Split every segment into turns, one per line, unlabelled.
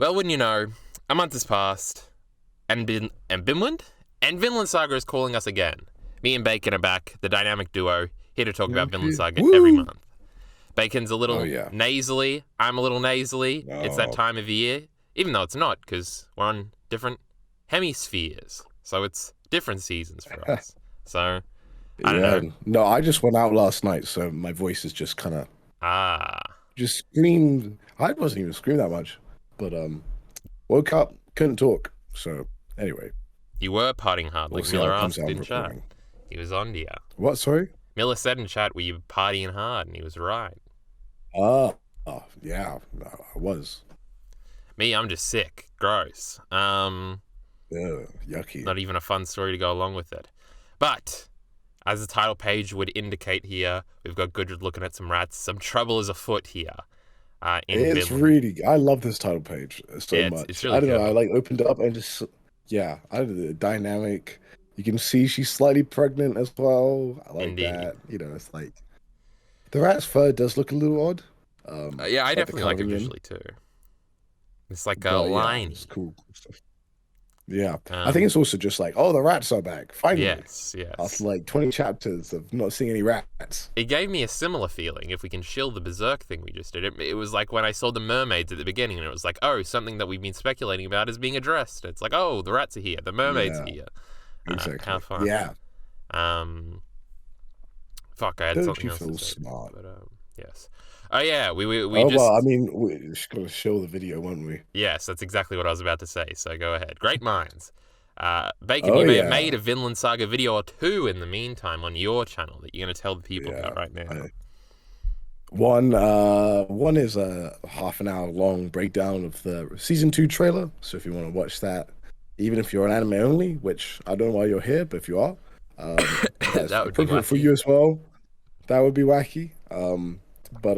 Well, wouldn't you know, a month has passed, and Vinland Saga is calling us again. Me and Bacon are back, the dynamic duo, here to talk about Vinland Saga every month. Bacon's a little nasally, I'm a little nasally.
No.
It's that time of year, even though it's not, because we're on different hemispheres. So it's different seasons for us. So, I don't know.
No, I just went out last night, so my voice is just kind of... Just screamed. I wasn't even screaming that much, but woke up, couldn't talk. So anyway,
you were partying hard, like Miller asked in chat. He was on to you.
What? Sorry.
Miller said in chat, "Were you partying hard?" And he was right.
Yeah, I was.
Me, I'm just sick. Gross.
Yucky.
Not even a fun story to go along with it. But as the title page would indicate here, we've got Gudrid looking at some rats. Some trouble is afoot here.
It's really... I love this title page so much.
It's really
I don't know. I like opened it up and just... Yeah, the dynamic. You can see she's slightly pregnant as well. I like that. You know, it's like... The rat's fur does look a little odd.
Yeah, I definitely like it visually too. It's like a line.
It's cool stuff. Yeah, I think it's also just like, oh, the rats are back. Finally.
Yes.
After like 20 chapters of not seeing any rats.
It gave me a similar feeling, if we can shill the Berserk thing we just did. It was like when I saw the mermaids at the beginning, and it was like, oh, something that we've been speculating about is being addressed. It's like, oh, the rats are here, the mermaids are here.
Exactly.
How fun.
Yeah.
Fuck, I had something else to say.
Smart.
But, yes. Oh, yeah, we
just... Well, I mean, we're just going to show the video, won't we?
Yes, that's exactly what I was about to say, so go ahead. Great minds. Bacon, you may have made a Vinland Saga video or two in the meantime on your channel that you're going to tell the people about right now.
One is a half an hour long breakdown of the season 2 trailer, so if you want to watch that, even if you're an anime only, which I don't know why you're here, but if you are, that's
that would be
appropriate for you as well. That would be wacky. But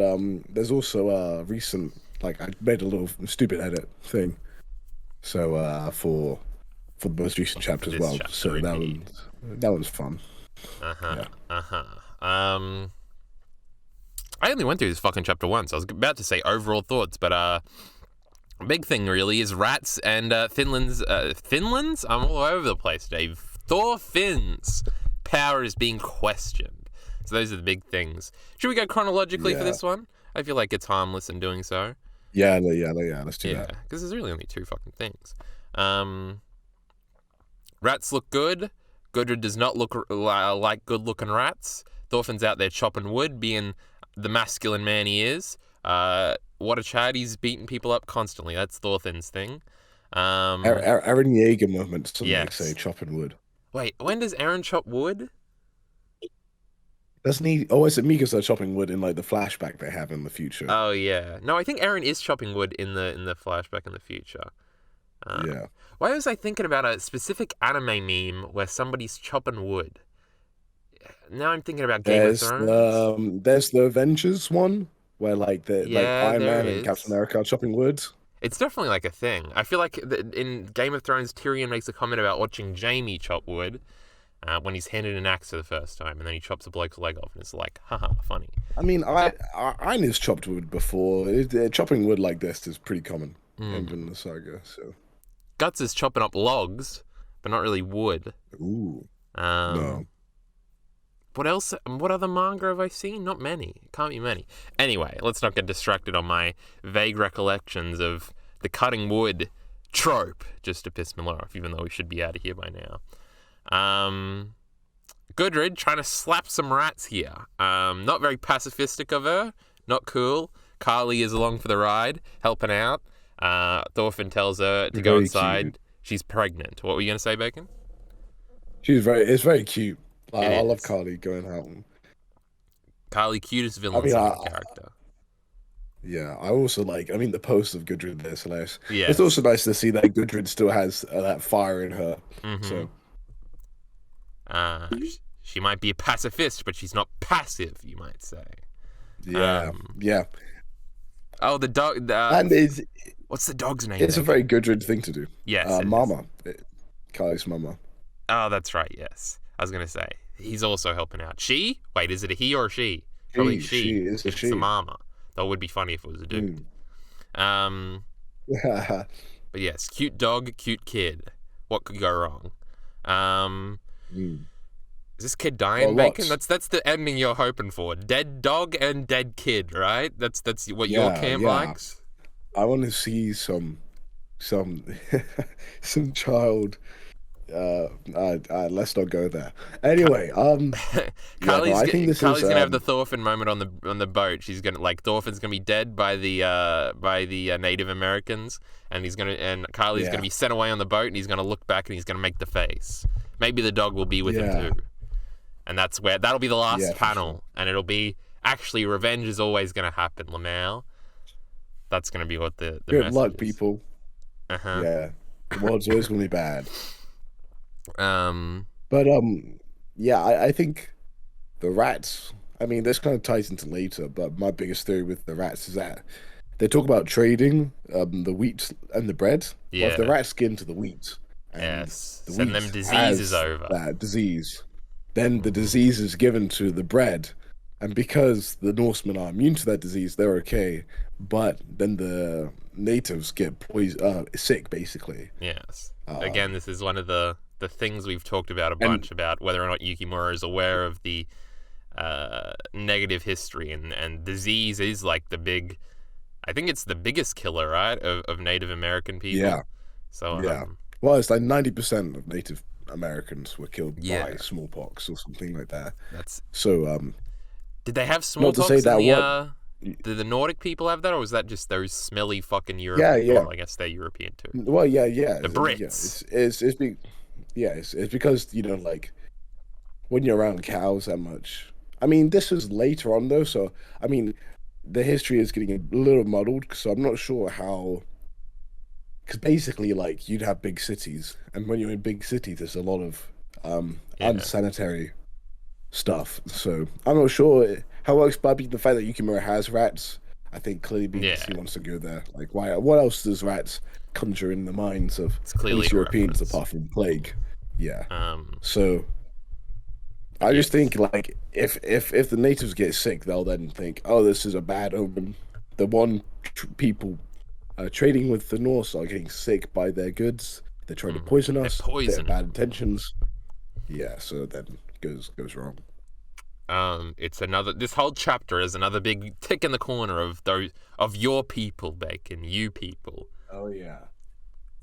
there's also a recent, like, I made a little stupid edit thing, so for the most recent chapter as well. So that was fun.
I only went through this fucking chapter once. I was about to say overall thoughts, but big thing really is rats and Finland's. I'm all over the place today. Thorfinn's power is being questioned. So those are the big things. Should we go chronologically for this one? I feel like it's harmless in doing so.
Yeah, let's do that.
Because there's really only two fucking things. Rats look good. Gudrid does not look like good-looking rats. Thorfinn's out there chopping wood, being the masculine man he is. What a Chad, he's beating people up constantly. That's Thorfinn's thing.
Eren Yeager moment, something say, chopping wood.
Wait, when does Eren chop wood?
Doesn't he? Oh, is it Mikasa chopping wood in like the flashback they have in the future?
Oh yeah. No, I think Eren is chopping wood in the flashback in the future.
Yeah.
Why was I thinking about a specific anime meme where somebody's chopping wood? Now I'm thinking about Game of Thrones.
There's the Avengers one where like Iron Man and Captain America are chopping wood.
It's definitely like a thing. I feel like in Game of Thrones, Tyrion makes a comment about watching Jaime chop wood. When he's handed an axe for the first time, and then he chops a bloke's leg off, and it's like, haha, funny.
I mean, Einar's chopped wood before. Chopping wood like this is pretty common in Vinland Saga. So
Guts is chopping up logs, but not really wood.
Ooh.
No. What else? What other manga have I seen? Not many. Can't be many. Anyway, let's not get distracted on my vague recollections of the cutting wood trope, just to piss Miller off, even though we should be out of here by now. Gudrid trying to slap some rats here. Not very pacifistic of her. Not cool. Carly is along for the ride, helping out. Thorfinn tells her to go inside. Cute. She's pregnant. What were you going to say, Bacon?
It's very cute. I love Carly going out.
Carly, cutest Vinland Saga character.
Yeah, I also the post of Gudrid there is hilarious.
Yeah.
It's also nice to see that Gudrid still has that fire in her. So.
She might be a pacifist, but she's not passive, you might say.
Yeah.
Oh, the dog. What's the dog's name?
It's a very Gudrid thing to do.
Yes.
Mama. Carly's mama.
Oh, that's right, yes. I was going to say, he's also helping out. She? Wait, is it a he or a she? Probably she.
It's
a mama. That would be funny if it was a dude. But yes, cute dog, cute kid. What could go wrong? Um,
Mm.
is this kid
Well,
dying, Bacon?
lots.
That's the ending you're hoping for. Dead dog and dead kid, right? That's what your
Yeah,
camp
yeah.
likes.
I want to see some some child. Let's not go there. Anyway, yeah, no, I think this is
Carly's gonna have the Thorfinn moment on the boat. She's gonna like Thorfinn's gonna be dead by the Native Americans, and Carly's gonna
yeah,
be sent away on the boat, and he's gonna look back and he's gonna make the face. Maybe the dog will be with him
yeah,
too, and that'll be the
yeah,
last
for sure.
panel, and it'll be actually revenge is always gonna happen, Lamau. That's gonna be what the
Good
message
luck,
is.
people.
Uh huh.
Yeah, the world's always gonna be bad.
Um.
But yeah, I think the rats. I mean, this kind of ties into later, but my biggest theory with the rats is that they talk about trading the wheat and the bread. Well, if the
Yeah.
rats get into the wheat and
Yes.
the
Send them
wheat
diseases
has
over.
that disease, then the
Hmm.
disease is given to the bread. And because the Norsemen are immune to that disease, they're okay. But then the natives get sick, basically.
Yes. Again,
Um,
this is one of the things we've talked about a
and
bunch about whether or not Yukimura is aware of the negative history and disease is like the big. I think it's the biggest killer, right, of Native American
yeah,
people. So
yeah. Well, it's like 90% of Native Americans were killed by
yeah,
smallpox or something like that.
that's.
So,
Did they have
not to say
smallpox in
that
the
what,
Did the Nordic people have that, or was that just those smelly fucking Europe?
yeah, yeah.
Well, I guess they're European too.
Well, yeah, yeah,
The
yeah.
Brits.
Yeah, it's because you know, like when you're around cows that much. I mean, this was later on though, so I mean, the history is getting a little muddled, so I'm not sure how. Because basically, like you'd have big cities, and when you're in big cities, there's a lot of
Yeah.
unsanitary stuff. So I'm not sure how it works, but the fact that Yukimura has rats, I think clearly means
Yeah.
he wants to go there. Like, why? What else does rats conjure in the minds of
It's
at
clearly
least
a
Europeans
reference.
apart from plague? Yeah.
Um.
So
But
I just
yes.
think like if the natives get sick, they'll then think, oh, this is a bad omen. The people trading with the Norse are getting sick by their goods. They're trying to poison
They're
us. They have
poison.
bad intentions. Yeah, so then goes wrong.
It's another. This whole chapter is another big tick in the corner of those of your people, Bacon. You people.
Oh yeah.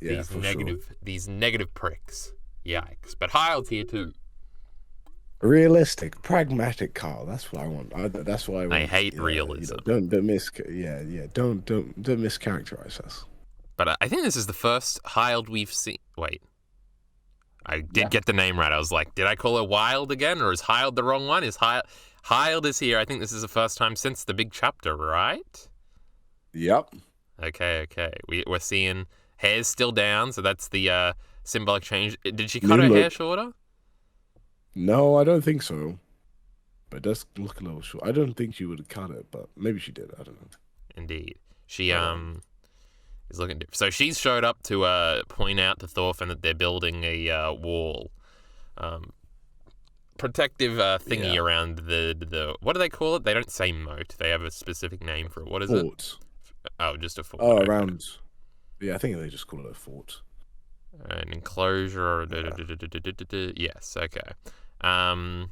Yeah, for sure.
These negative pricks. Yikes! But Hyle's here too.
Realistic, pragmatic Carl. That's what I want. That's what I
I
want.
hate realism.
Don't mischaracterize us.
But I think this is the first Hyled we've seen. Wait, I did
Yeah.
get the name right. I was like, did I call her Wild again, or is Hyled the wrong one? Is Hyled is here? I think this is the first time since the big chapter, right?
Yep.
Okay. We're seeing hair's still down, so that's the symbolic change. Did she cut
New
her hair
look.
shorter?
No, I don't think so. But it does look a little short. I don't think she would have cut it, but maybe she did. I don't know.
Indeed. She
But
is looking different. So she's showed up to point out to Thorfinn that they're building a wall, um, protective thingy
yeah.
around the what do they call it? They don't say moat. They have a specific name for it. What is it?
Fort.
Oh, just a fort.
Oh,
Okay.
around. Yeah, I think they just call it a fort.
An enclosure.
Yeah.
Yes. Okay. Um,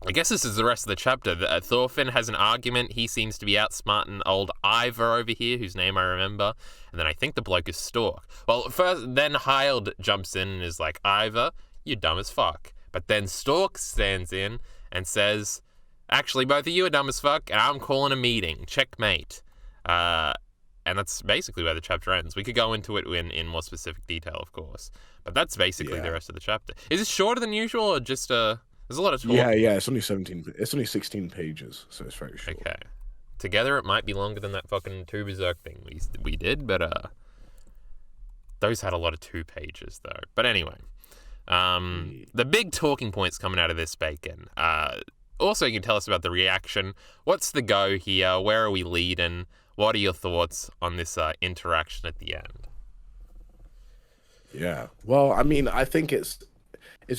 I guess this is the rest of the chapter. Thorfinn has an argument. He seems to be outsmarting old Ivor over here, whose name I remember. And then I think the bloke is Stork. Well, first, then Hild jumps in and is like, Ivor, you're dumb as fuck. But then Stork stands in and says, actually, both of you are dumb as fuck, and I'm calling a meeting. Checkmate. And that's basically where the chapter ends. We could go into it in more specific detail, of course. But that's basically the
Yeah.
rest of the chapter. Is it shorter than usual, or just there's a lot of
Yeah,
talking?
yeah. It's only 17. It's only 16 pages, so it's very short.
Okay. Together, it might be longer than that fucking two berserk thing we did, but those had a lot of 2 pages though. But anyway, the big talking points coming out of this, Bacon. Also, you can tell us about the reaction. What's the go here? Where are we leading? What are your thoughts on this interaction at the end?
Yeah. Well, I mean, I think it's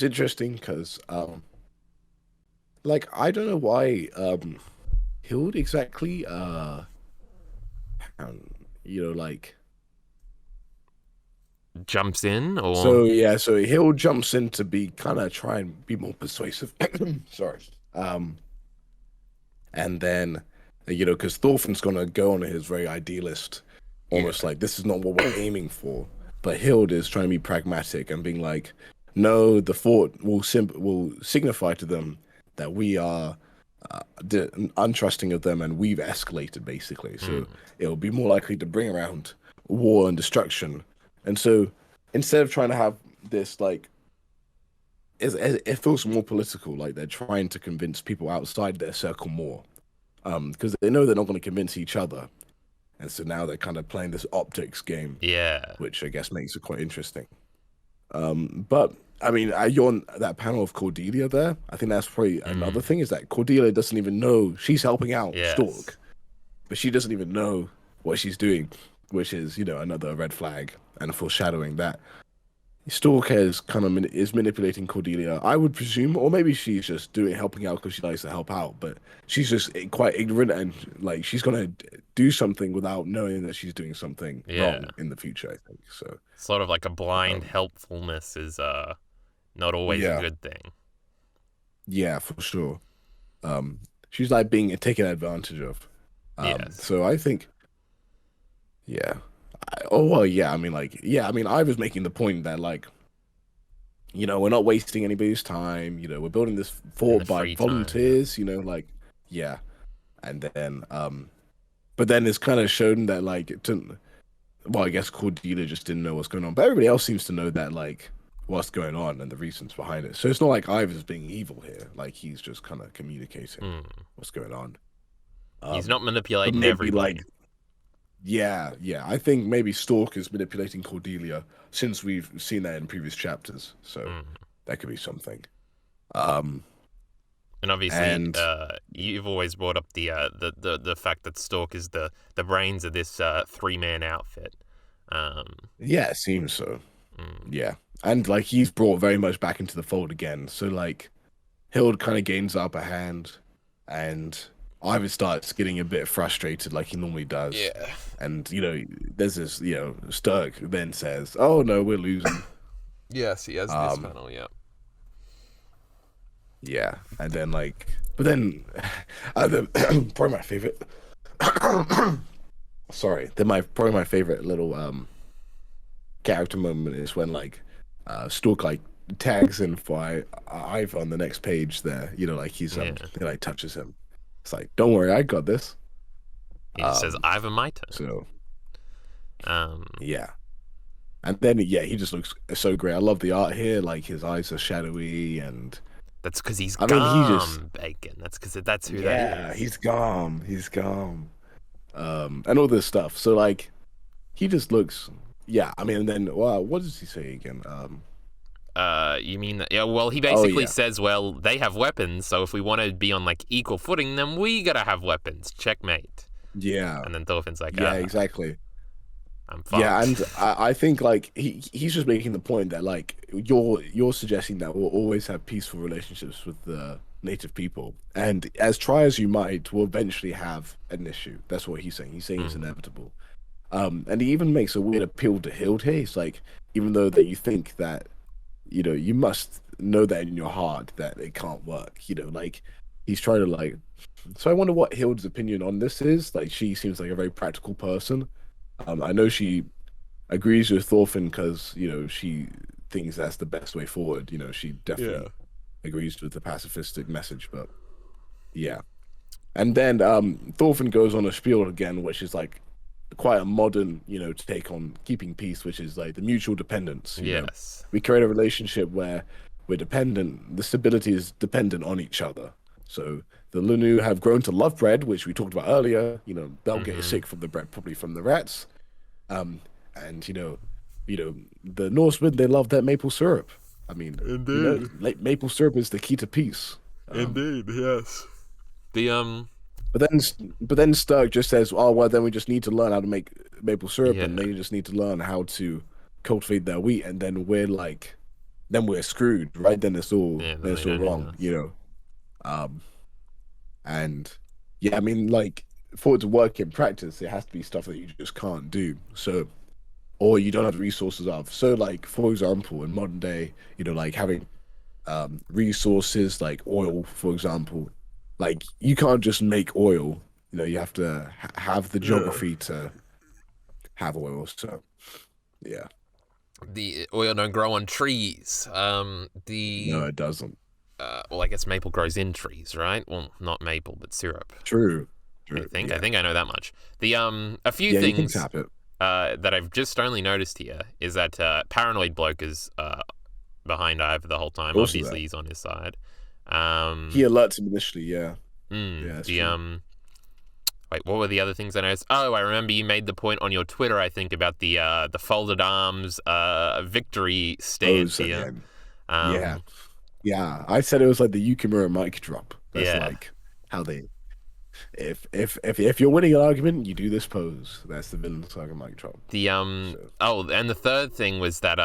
interesting because like I don't know why Hild exactly um, you know like
jumps in, or
So yeah, so Hill jumps in to be kind of try and be more persuasive. Sorry. Um, and then because Thorfinn's gonna go on his very idealist,
yeah,
almost like this is not what we're aiming for. But Hild is trying to be pragmatic and being like, no, the fort will signify to them that we are untrusting of them and we've escalated basically. So
mm,
it'll be more likely to bring around war and destruction. And so instead of trying to have this like it feels more political, like they're trying to convince people outside their circle more, because they know they're not going to convince each other, and so now they're kind of playing this optics game,
yeah,
which I guess makes it quite interesting. But I mean, you're on that panel of Cordelia there. I think that's probably another
mm,
thing is that Cordelia doesn't even know she's helping out
yes,
Stork, but she doesn't even know what she's doing, which is another red flag and a foreshadowing that Stork is kind of is manipulating Cordelia, I would presume, or maybe she's just helping out because she likes to help out, but she's just quite ignorant and like she's gonna do something without knowing that she's doing something
yeah.
wrong in the future, I think. So,
Sort of like a blind
um,
helpfulness is not always a
yeah,
good thing.
yeah, for sure. Um, she's like being taken advantage of.
Yes.
So I think, yeah. Oh well, yeah. I mean, like, yeah. I mean, I was making the point that like, we're not wasting anybody's time. We're building this
In the
fort by
free time, yeah.
volunteers. Like, yeah. And then, but then it's kind of shown that like, well, I guess Cordelia just didn't know what's going on, but everybody else seems to know that like what's going on and the reasons behind it. So it's not like Ivor's being evil here. Like he's just kind of communicating
Mm.
what's going on.
He's
Um,
not
but
manipulating
maybe like,
everybody.
yeah. I think maybe Stork is manipulating Cordelia since we've seen that in previous chapters. So
Mm.
that could be something. Um,
And obviously,
and
you've always brought up the fact that Stork is the brains of this three-man outfit. Um,
yeah, it seems so.
mm,
Yeah. And like he's brought very much back into the fold again. So like Hild kind of gains the upper hand and Ivor starts getting a bit frustrated like he normally does.
yeah.
And there's this, Sturg then says, "Oh no, we're losing."
Yes, he has this
Um
panel. Yeah.
yeah. And then like but then probably my favorite sorry, then my probably my favorite little character moment is when like Stork like tags in for Ivor on the next page there. Like he's
Yeah.
he like touches him. It's like, don't worry, I got this.
He just says,
Um
"I have a my turn."
so
Um,
yeah. And then yeah, he just looks so great. I love the art here, like his eyes are shadowy and
that's because he's
I mean he just
gum bacon. That's because that's who that
yeah,
is.
he's calm. He's calm. And all this stuff. So like he just looks yeah, I mean and then wow, what does he say again?
You mean that? Yeah. Well, he
Oh
basically
yeah.
says, "Well, they have weapons, so if we want to be on like equal footing, then we gotta have weapons. Checkmate."
Yeah.
And then Thorfinn's like,
Yeah, exactly.
I'm
Yeah,
fucked."
and I think like he's just making the point that like you're suggesting that we'll always have peaceful relationships with the native people, and as try as you might, we'll eventually have an issue. That's what he's saying. He's saying it's
Mm.
inevitable. And he even makes a weird appeal to Hild here. He's like, even though that you think that you must know that in your heart that it can't work. Like he's trying to like. So I wonder what Hild's opinion on this is. Like she seems like a very practical person. I know she agrees with Thorfinn because she thinks that's the best way forward. She
Yeah.
definitely agrees with the pacifistic message, but yeah. And then Thorfinn goes on a spiel again, which is like quite a modern, take on keeping peace, which is like the mutual dependence.
Yes.
We create a relationship where we're dependent. The stability is dependent on each other. So the Lunu have grown to love bread, which we talked about earlier. They'll get
Mm-hmm.
sick from the bread, probably from the rats. And the Norsemen they love that maple syrup. I mean,
Indeed.
maple syrup is the key to peace.
Indeed. Yes. The
But then Sturg just says, "Oh well, then we just need to learn how to make maple syrup,
Yeah.
and they just need to learn how to cultivate their wheat, and then we're screwed, right? Then it's all
Yeah.
then
Then they
it's all
don't need
wrong,
us.
Um, and yeah, I mean, like for it to work in practice, it has to be stuff that you just can't do. So or you don't have the resources of. So, like for example, in modern day, like having resources like oil, for example, like you can't just make oil. You have to have the
Yeah.
geography to have oil. So, yeah,
The oil don't grow on trees.
no, it doesn't.
Well, I guess maple grows in trees, right? Well, not maple, but syrup.
True,
I
true.
think. I
Yeah,
think I know that much. The a few
yeah, you can
things
tap it.
that I've just only noticed here is that paranoid bloke is behind Ivor the whole time.
Also,
Obviously,
that
he's on his side.
he
Um,
alerts him initially. Yeah, yeah, that's
the
true.
wait, what were the other things I noticed? Oh, I remember you made the point on your Twitter, I think, about the folded arms victory stance
Pose
here.
again. Yeah,
Um,
yeah. I said it was like the Yukimura mic drop. That's
yeah.
like how they. If you're winning an argument, you do this pose. That's the Vinland Saga mic drop.
The
So.
oh, and the third thing was that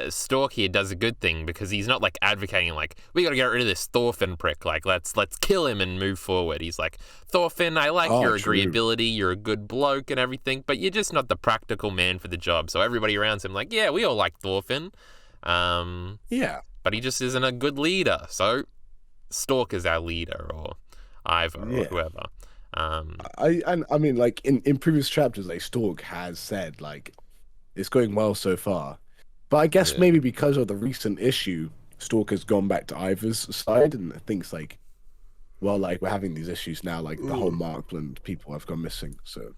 Stork here does a good thing because he's not like advocating like we got to get rid of this Thorfinn prick, like let's kill him and move forward. He's like, Thorfinn, I like
Oh,
your
true.
agreeability, you're a good bloke and everything, but you're just not the practical man for the job. So everybody around him like, yeah, we all like Thorfinn,
Yeah,
but he just isn't a good leader. So Stork is our leader, or Ivor, or
yeah.
whoever.
I mean, like in previous chapters, like Stork has said like it's going well so far, but I guess
Yeah.
maybe because of the recent issue, Stork has gone back to Ivor's side and thinks like, well, like we're having these issues now, like the whole Markland people have gone missing. So,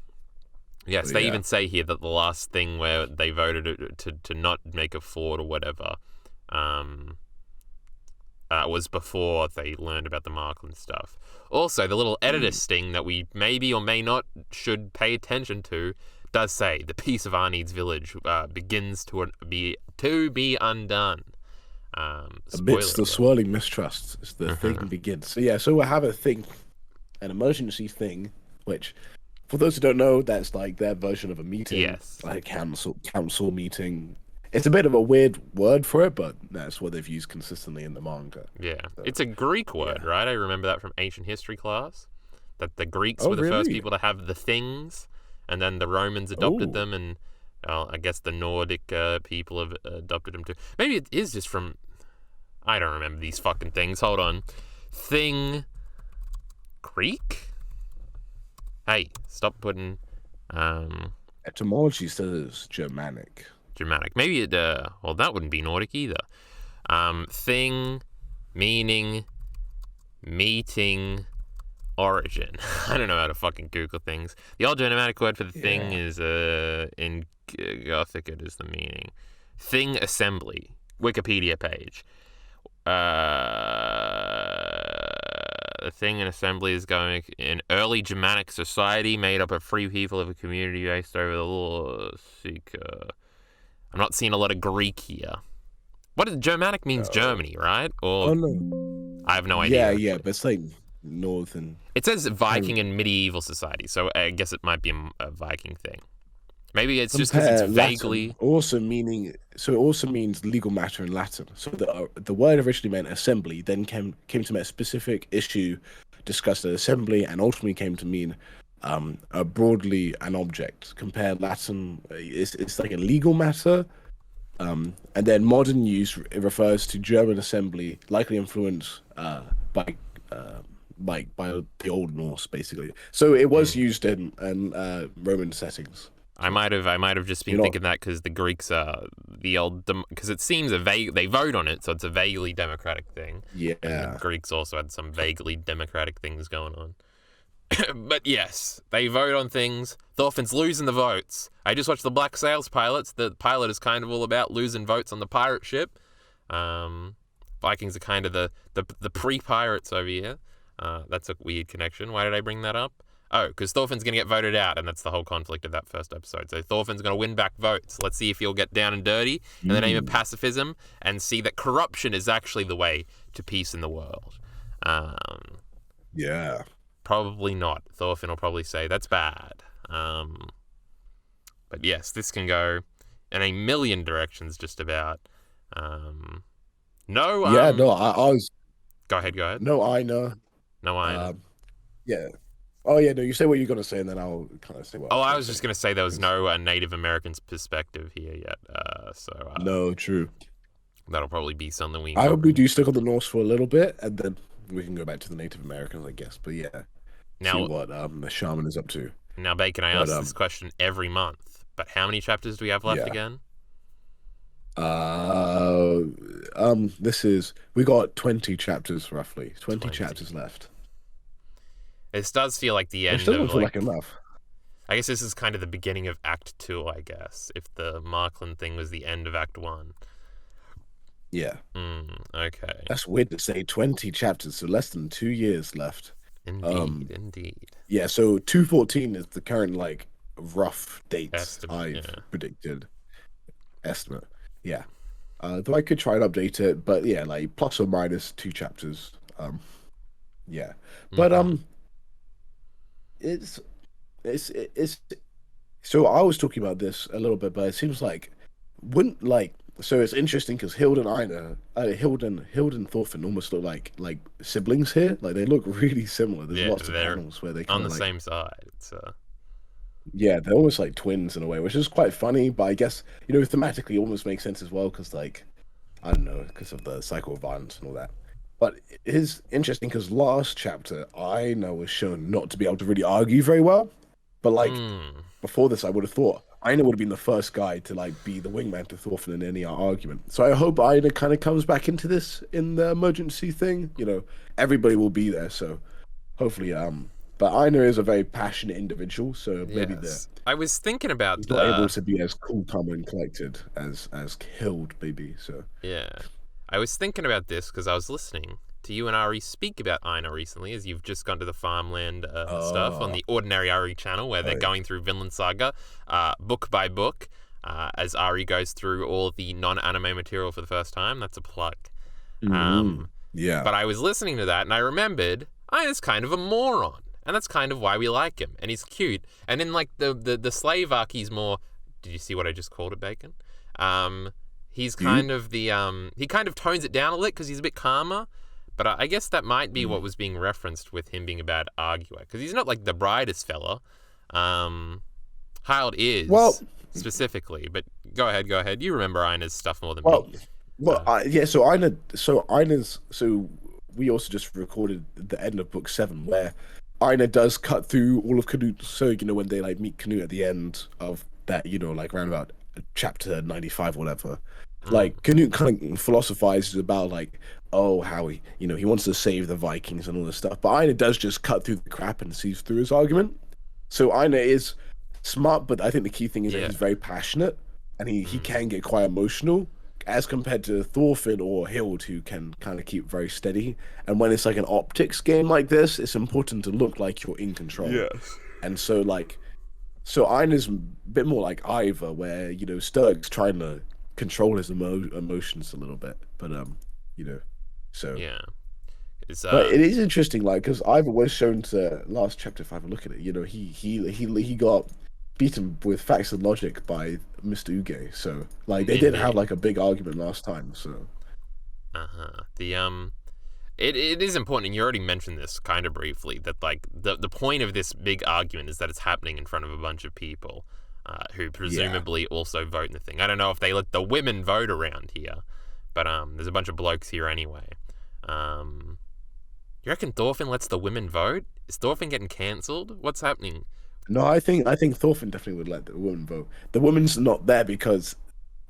Yes,
but
they
yeah.
even say here that the last thing where they voted to not make a fort or whatever um, was before they learned about the Markland stuff. Also, the little editor
Mm.
sting that we maybe or may not should pay attention to does say the peace of Arneed's village begins to be undone. Spoiler
Amidst the
alert.
swirling mistrust, as the thing
Mhm.
begins. So yeah, so we have a thing, an emergency thing, which, for those who don't know, that's like their version of a meeting,
Yes.
like a council meeting. It's a bit of a weird word for it, but that's what they've used consistently in the manga.
Yeah.
So
It's a Greek word,
yeah.
right? I remember that from ancient history class. That the Greeks
Oh
were the first
really?
people to have the things, and then the Romans adopted
Oh,
them, and I guess the Nordic people have adopted them too. Maybe it is just from. I don't remember these fucking things. Hold on. Thing. Greek? Hey, stop putting.
etymology says Germanic.
Germanic. Maybe it. Well, that wouldn't be Nordic either. Thing. Meaning. Meeting. Origin. I don't know how to fucking Google things. The old Germanic word for the thing
Yeah.
is in Gothic. It is the meaning. Thing assembly. Wikipedia page. The thing in assembly is going in early Germanic society made up of free people of a community based over the law. I'm not seeing a lot of Greek here. What is Germanic means
Oh.
Germany, right? Or
Oh no.
I have no
Yeah,
idea
yeah,
actually.
but it's like northern.
It says
Kind of
Viking and medieval society, so I guess it might be a Viking thing. Maybe it's just because it's
compare Latin
vaguely.
also meaning so it also means legal matter in Latin. So the word originally meant assembly, then came to mean a specific issue discussed at assembly, and ultimately came to mean broadly an object. Compare Latin, it's like a legal matter, and then modern use it refers to German assembly, likely influenced by. Uh, by the Old Norse, basically. So it was
Mm.
used in Roman settings. So
I might have just been
you're not.
thinking that because the Greeks are the old because it seems they vote on it, so it's a vaguely democratic thing, and the
Yeah.
Greeks also had some vaguely democratic things going on. But yes, they vote on things. Thorfinn's losing the votes. I just watched the Black Sails pilots. The pilot is kind of all about losing votes on the pirate ship. Vikings are kind of the pre-pirates over here. That's a weird connection. Why did I bring that up? Oh, because Thorfinn's going to get voted out, and that's the whole conflict of that first episode. So Thorfinn's going to win back votes. Let's see if he'll get down and dirty in the name of
Mm.
pacifism and see that corruption is actually the way to peace in the world.
Yeah.
Probably not. Thorfinn will probably say that's bad. But yes, this can go in a million directions just about. No,
Yeah. No, I was.
go ahead.
No, I know.
No, I know.
Yeah. Oh yeah, no, you say what you're gonna say, and then I'll kind of say what I
Oh,
was
I
gonna
was just
say.
going to say there was
'Cause-
no Native Americans perspective here yet.
no, true.
That'll probably be something we
I hope we
incorporate.
do stick on the Norse for a little bit, and then we can go back to the Native Americans, I guess. But yeah, see
Now,
what the shaman is up to.
now, Bacon, I
But
ask this question every month, but how many chapters do we have left
yeah.
again?
Uh, this is we got 20 chapters roughly. 20
20.
chapters left,
This does feel like the
which
end
doesn't
of,
feel like
like,
enough.
I guess this is kind of the beginning of Act 2, I guess, if the Markland thing was the end of Act 1.
Yeah,
Okay.
that's weird to say. 20 chapters, so less than 2 years left.
Indeed, indeed.
Yeah, so 214 is the current like rough date
Estimate,
I've
yeah.
predicted. Estimate. Yeah. Though I could try and update it, but yeah, like plus or minus 2 chapters. Yeah. But
Mhm.
it's it's so I was talking about this a little bit, but it seems like wouldn't like so it's interesting because Hild and Thorfinn almost look like siblings here. Like they look really similar. There's
Yeah,
lots of
they're
panels where they
on
kind
the
of like
same side. It's
yeah, they're almost like twins in a way, which is quite funny. But I guess thematically it almost makes sense as well because like I don't know because of the cycle of violence and all that. But it is interesting because last chapter I know was shown not to be able to really argue very well, but like
mm,
before this, I would have thought Aina would have been the first guy to like be the wingman to Thorfinn in any argument. So I hope Aina kind of comes back into this in the emergency thing. Everybody will be there, so hopefully, but Aina is a very passionate individual, so maybe
yes. I was thinking about
he's not able to be as cool, calm, and collected as Hild, maybe. So
yeah. I was thinking about this because I was listening to you and Ari speak about Aina recently, as you've just gone to the farmland stuff on
oh,
the Ordinary Ari channel, where
oh
they're
yeah.
going through Vinland Saga, book by book, as Ari goes through all the non-anime material for the first time. That's a plug.
Mm-hmm. Yeah.
But I was listening to that and I remembered Aina's kind of a moron. And that's kind of why we like him. And he's cute. And in like the slave arc, he's more. Did you see what I just called it, Bacon? He's
You?
kind of the he kind of tones it down a little because he's a bit calmer. But I guess that might be what
Mm.
was being referenced with him being a bad arguer because he's not like the brightest fella. Hild
Well,
is specifically, but go ahead. You remember Aina's stuff more than
well,
me.
yeah. So we also just recorded the end of book 7 where Aina does cut through all of Canute. So when they like meet Canute at the end of that, like around about chapter 95 or whatever,
Mm,
like Canute kind of philosophizes about like, oh, how he wants to save the Vikings and all this stuff, but Aina does just cut through the crap and sees through his argument. So Aina is smart, but I think the key thing is that
yeah.
he's very passionate and he
Mm,
can get quite emotional as compared to Thorfinn or Hild, who can kind of keep very steady. And when it's like an optics game like this, it's important to look like you're in control.
yes.
And so Aina's a bit more like Ivor, where Sturg's trying to control his emotions a little bit, but you know, so.
Yeah. It's
But it is interesting, like, because Ivor was shown to last chapter. If I have a look at it, he got beaten with facts and logic by Mr. Uge. So, like, they did have
indeed.
like a big argument last time. So,
Uh-huh. It is important, and you already mentioned this kind of briefly, that like the point of this big argument is that it's happening in front of a bunch of people, who
yeah.
presumably also vote in the thing. I don't know if they let the women vote around here, but there's a bunch of blokes here anyway. You reckon Thorfinn lets the women vote? Is Thorfinn getting cancelled? What's happening?
No, I think Thorfinn definitely would let the woman vote. The woman's not there because,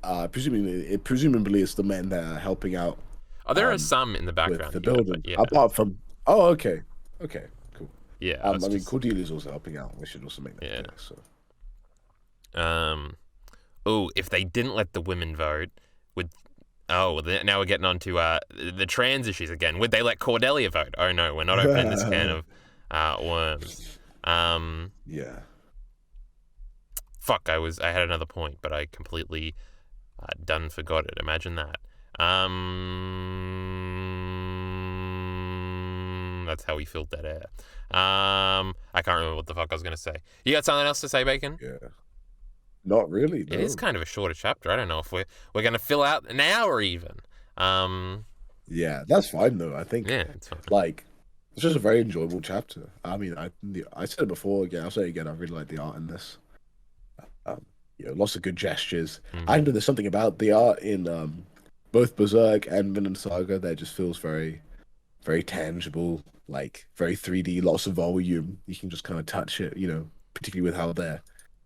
presumably it's the men that are helping out
Oh, there are some in the
with
background
the
here, but
building.
yeah,
Apart from, oh, okay, cool.
yeah. I was
I mean,
just
Cordelia's also helping out. We should also make that
yeah.
clear. So,
Um. Oh, if they didn't let the women vote, would now we're getting on to the trans issues again. Would they let Cordelia vote? Oh no, we're not opening this can of worms.
yeah.
Fuck, I had another point, but I completely done forgot it. Imagine that. That's how we filled that air. I can't remember what the fuck I was gonna say. You got something else to say, Bacon?
Yeah. Not really,
It is
no.
kind of a shorter chapter. I don't know if we're gonna fill out an hour even.
Yeah, that's fine though. I think
Yeah, it's fine.
like It's just a very enjoyable chapter. I mean, I said it before. Again, I'll say it again. I really like the art in this. Um, lots of good gestures. I
Mm.
know there's something about the art in both Berserk and Vinland Saga that just feels very, very tangible, like very 3D, lots of volume. You can just kind of touch it, particularly with how their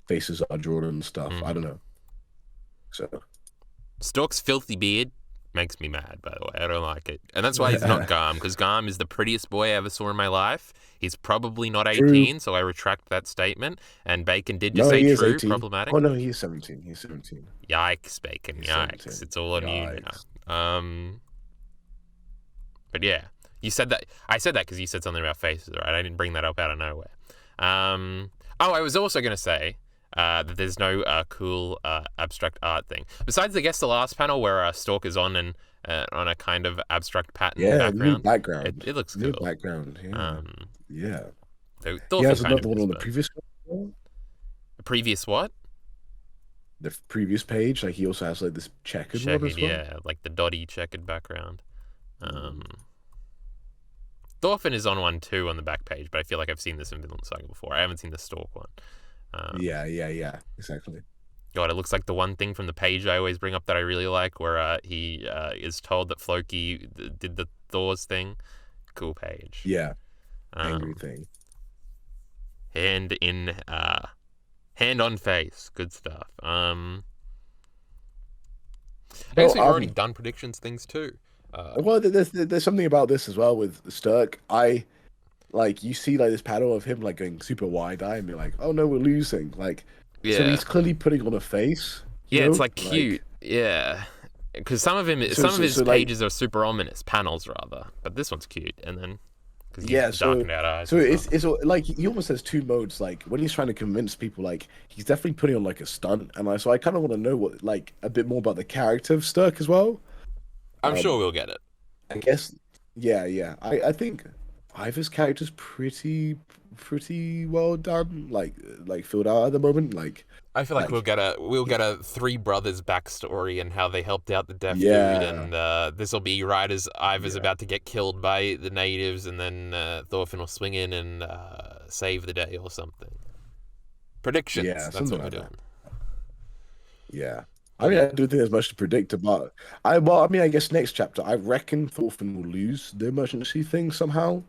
faces are drawn and stuff. I
Mm.
don't know. So
Stork's filthy beard makes me mad, by the way. I don't like it. And that's why he's not Garm, because Garm is the prettiest boy I ever saw in my life. He's probably not
true.
18, so I retract that statement. And Bacon did just
No,
say
he is
true,
18.
problematic.
Oh no, he's 17. He's 17.
Yikes, Bacon,
He's
yikes.
17.
It's all on you
Yikes.
now. But yeah, you said that. I said that because you said something about faces, right? I didn't bring that up out of nowhere. I was also going to say that there's no cool abstract art thing. Besides, I guess the last panel where Stork is on a kind of abstract pattern
Yeah, new
background.
background.
It looks
New
cool.
background. Yeah.
Um,
Yeah.
though
He
Thorfinn
has
kind of
another one
is,
on the
but
previous one.
the previous what?
The previous page, like he also has like this checkered one as well.
Yeah, like the dotty checkered background.
Mm.
Thorfinn is on one too on the back page, but I feel like I've seen this in Vinland Saga before. I haven't seen the Stork one.
Yeah, exactly.
God, it looks like the one thing from the page I always bring up that I really like, where he is told that Floki did the Thor's thing. Cool page.
Yeah, angry
Um,
thing.
hand on face. Good stuff. I guess we've already done predictions things too.
Well, there's something about this as well with Sturk. You see like this panel of him like going super wide eye and be like, oh no, we're losing. Like,
Yeah.
so he's clearly putting on a face.
Yeah, it's like cute. Yeah. Because some of his pages are super ominous, panels rather. But this one's cute. And then, because he's darkened out eyes.
So it's like he almost has two modes. Like when he's trying to convince people, like he's definitely putting on like a stunt. And so I kind of want to know what like a bit more about the character of Sturk as well.
I'm sure we'll get it.
I guess, yeah. I think Ivor's character's pretty well done. Like filled out at the moment. Like
I feel like we'll get a three brothers backstory and how they helped out the deaf dude,
Yeah.
and this will be right as Ivor's about to get killed by the natives, and then Thorfinn will swing in and save the day or something. Predictions.
Yeah,
That's
something
what we're
like
doing.
Yeah. I mean, I don't think there's much to predict about. I guess next chapter, I reckon Thorfinn will lose the emergency thing somehow.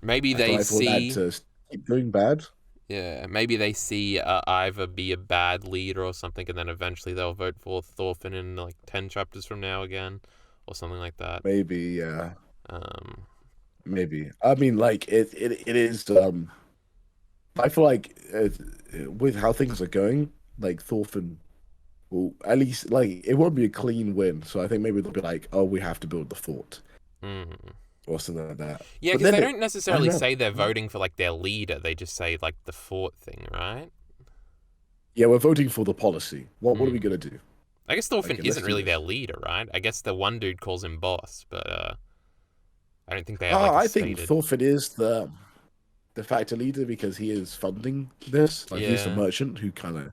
Maybe
I
they
thought
see.
that to keep going bad.
Yeah, maybe they see Ivor be a bad leader or something, and then eventually they'll vote for Thorfinn in like 10 chapters from now again, or something like that.
Maybe, yeah.
Um,
Maybe. I mean, like it is. I feel like with how things are going, like Thorfinn will at least like it won't be a clean win. So I think maybe they'll be like, oh, we have to build the fort
mm.
or something like that.
Yeah,
But
because
then
they don't necessarily
know.
say they're voting for like their leader. They just say like the fort thing, right?
Yeah, we're voting for the policy. What are we gonna do?
I guess Thorfinn
Okay, let's
isn't
do
really
this.
their leader, right? I guess the one dude calls him boss, but I don't think they have
Oh,
like a
I think
stated.
Thorfinn is the factor leader because he is funding this. Like he's the
Yeah.
merchant who kind of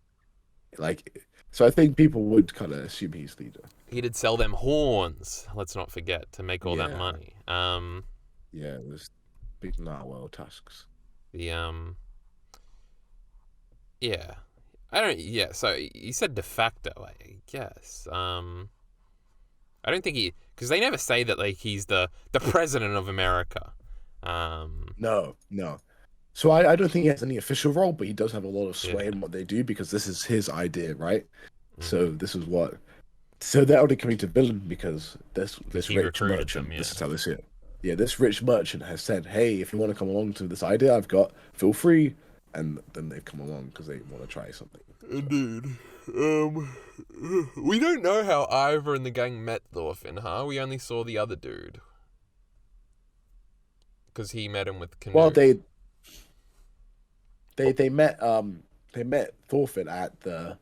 like. So I think people would kind of assume he's leader.
He did sell them horns. Let's not forget to make all that
Yeah.
money.
Yeah, it was big narwhal tusks.
Yeah. I don't. Yeah. So you said de facto, I guess. I don't think because they never say that like he's the president of America.
No. So I don't think he has any official role, but he does have a lot of sway in what they do because this is his idea, right? So this is what. So they're only coming to Villain because this
he
rich
recruited
merchant.
them, yeah.
This is how they see it. Yeah, this rich merchant has said, "Hey, if you want to come along to this idea I've got, feel free." And then they've come along because they want to try something.
Indeed. We don't know how Ivor and the gang met Thorfinn, huh? We only saw the other dude. Because he met him with Canoe.
Well, they met Thorfinn at the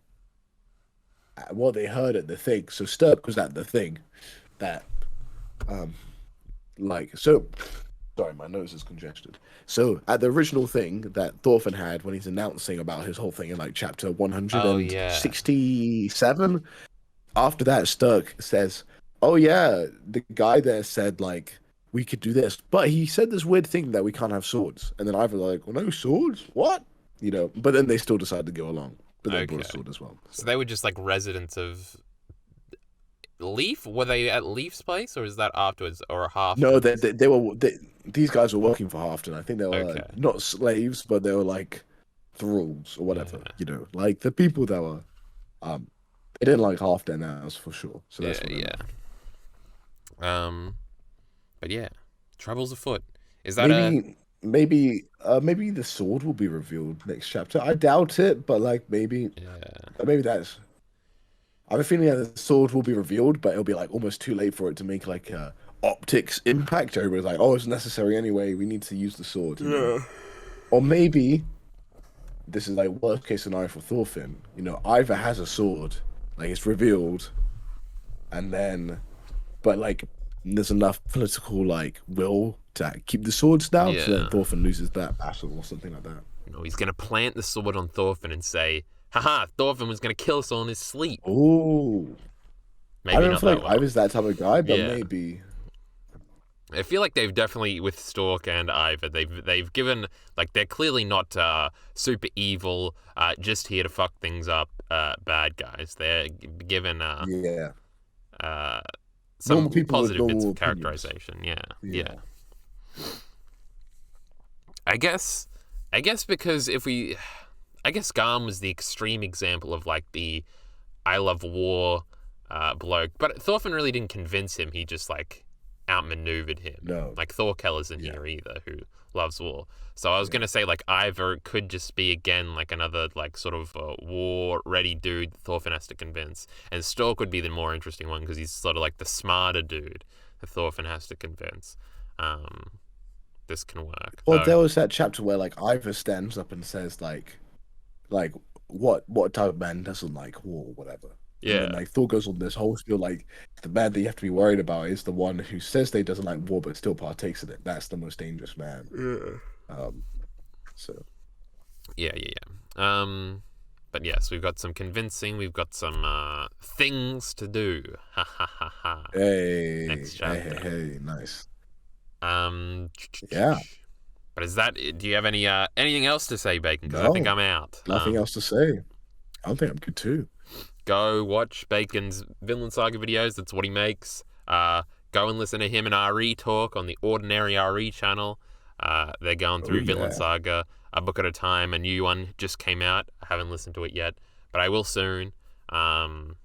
they heard at the thing. So Sturk was at the thing that sorry, my nose is congested. So at the original thing that Thorfinn had when he's announcing about his whole thing in like chapter 167, after that Sturk says, "Oh yeah, the guy there said like we could do this. But he said this weird thing that we can't have swords. And then Ivar like, well, no swords? What? You know, but then they still decided to go along. But they brought a sword as well.
So they were just like residents of Leaf? Were they at Leaf's place, or is that afterwards, or half?
No, these guys were working for Halfton. I think they were not slaves, but they were like thralls or whatever. You know, like the people that were they didn't like Halfton as for sure. So that's
but yeah, troubles afoot. Is that
maybe the sword will be revealed next chapter? I doubt it, but like maybe that's. I have a feeling that the sword will be revealed, but it'll be like almost too late for it to make like a optics impact. Everybody's like, oh, it's necessary anyway. We need to use the sword. You know? Or maybe this is like worst case scenario for Thorfinn. You know, Ivar has a sword, like it's revealed, and then, but like there's enough political like will to keep the swords down, so that Thorfinn loses that battle or something like that.
No, he's gonna plant the sword on Thorfinn and say, haha, Thorfinn was going to kill us all in his sleep.
Ooh.
Maybe
I don't
not
feel
that
like
well.
Ivar's that type of guy, but maybe.
I feel like they've definitely, with Stork and Ivar, they've given, like, they're clearly not super evil, just here to fuck things up, bad guys. They're given some positive bits of characterization. Yeah. I guess because I guess Garm was the extreme example of like the I love war bloke, but Thorfinn really didn't convince him. He just like outmaneuvered him.
No.
Like Thorkel isn't here either, who loves war. So I was gonna say like Ivar could just be again like another like sort of war ready dude Thorfinn has to convince, and Stork would be the more interesting one because he's sort of like the smarter dude that Thorfinn has to convince. This can work.
Well, there was that chapter where like Ivar stands up and says like what type of man doesn't like war or whatever.
Yeah.
And then, like Thor goes on this whole spiel like the man that you have to be worried about is the one who says they doesn't like war but still partakes in it. That's the most dangerous man.
Yeah.
So.
Yeah. But yes, we've got some convincing. We've got some things to do. Ha ha ha ha.
Hey.
Next chapter.
Hey. Nice.
Yeah. But is that? Do you have any anything else to say, Bacon? Because I think I'm out.
Nothing else to say. I don't think I'm good too.
Go watch Bacon's Vinland Saga videos. That's what he makes. Go and listen to him and RE talk on the Ordinary RE channel. They're going through Vinland Saga a book at a time. A new one just came out. I haven't listened to it yet, but I will soon. For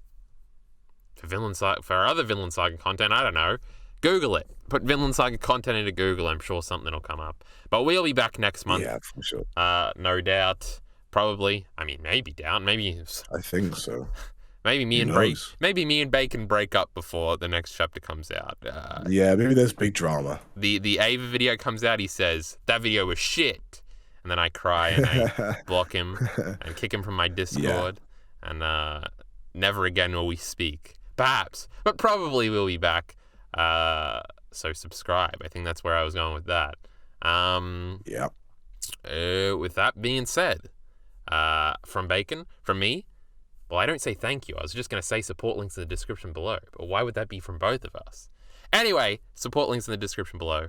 Vinland Saga, for other Vinland Saga content, I don't know. Google it. Put Vinland Saga content into Google. I'm sure something will come up. But we'll be back next month.
Yeah, for sure.
No doubt. Probably. I mean, maybe down. Maybe.
I think so.
Maybe me and Bacon break up before the next chapter comes out.
Yeah, maybe there's big drama.
The Ava video comes out. He says that video was shit, and then I cry and I block him and kick him from my Discord, and never again will we speak. Perhaps, but probably we'll be back. So subscribe. I think that's where I was going with that. With that being said, from Bacon, from me, well, I don't say thank you. I was just going to say support links in the description below. But why would that be from both of us? Anyway, support links in the description below.